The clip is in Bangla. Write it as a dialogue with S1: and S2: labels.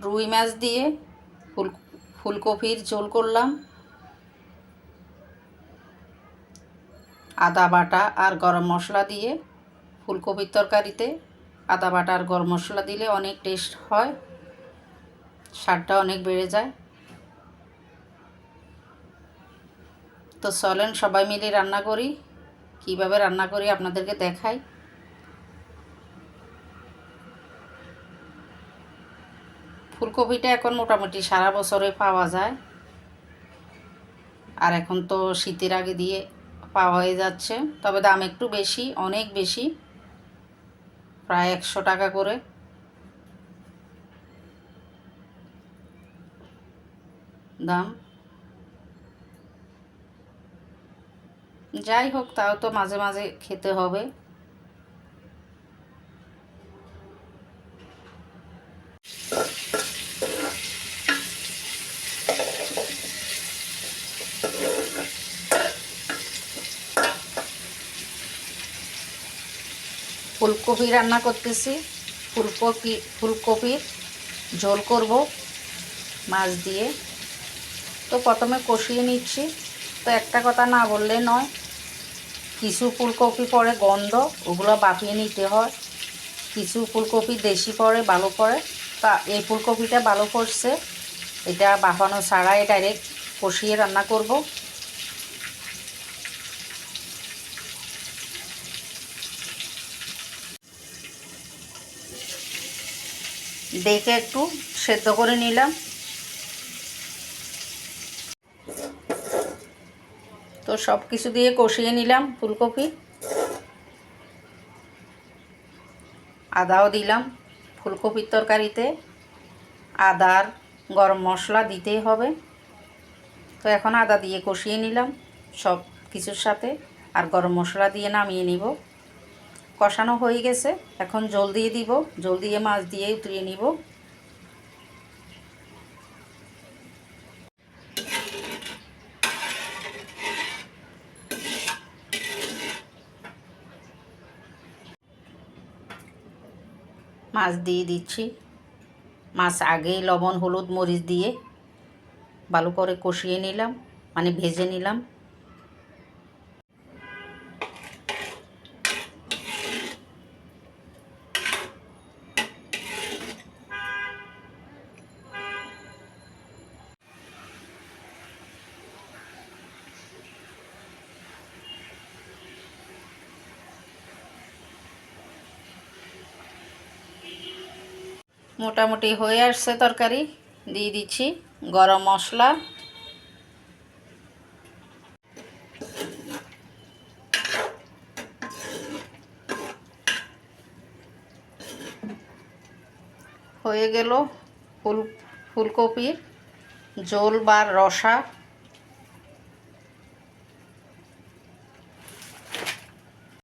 S1: রুই মাছ দিয়ে ফুলকপির ঝোল করলাম। আদা বাটা আর গরম মশলা দিয়ে ফুলকপির তরকারিতে আদা বাটা আর গরম মশলা দিলে অনেক টেস্ট হয়, স্বাদটা অনেক বেড়ে যায়। তো চলেন সবাই মিলে রান্না করি। কিভাবে রান্না করি আপনাদেরকে দেখাই। ফুলকপিটা এখন মোটামুটি সারা বছরে পাওয়া যায়, আর এখন তো শীতের আগে দিয়ে পাওয়া হয়ে যাচ্ছে, তবে দাম একটু বেশি, অনেক বেশি, প্রায় 100 টাকা করে দাম। যাই হোক, তাও তো মাঝে মাঝে খেতে হবে। ফুলকপি রান্না করতেছি, ফুলকপির ঝোল করব মাছ দিয়ে। তো প্রথমে কষিয়ে নিচ্ছি। তো একটা কথা না বললে নয়, কিছু ফুলকপি পরে গন্ধ, ওগুলো বাপিয়ে নিতে হয়। কিছু ফুলকপি দেশি পরে ভালো পড়ে। তা এই ফুলকপিটা ভালো পড়ছে, এটা বাফানো ছাড়াই ডাইরেক্ট কষিয়ে রান্না করব। দেখে একটু সেদ্ধ করে নিলাম। তো সব কিছু দিয়ে কষিয়ে নিলাম ফুলকপি। আদাও দিলাম। ফুলকপির তরকারিতে আদার গরম মশলা দিতেই হবে। তো এখন আদা দিয়ে কষিয়ে নিলাম সব কিছুর সাথে, আর গরম মশলা দিয়ে নামিয়ে নিব। কষানো হয়ে গেছে, এখন জল দিয়ে দিব। জল দিয়ে মাছ দিয়ে উতরিয়ে নিব। মাছ দিয়ে দিচ্ছি। মাছ আগেই লবণ হলুদ মরিচ দিয়ে ভালো করে কষিয়ে নিলাম, মানে ভেজে নিলাম। মোটামুটি হয়ে আসছে তরকারি। দিয়ে দিচ্ছি গরম মশলা, হয়ে গেল ফুলকপির ঝোল বা রসা।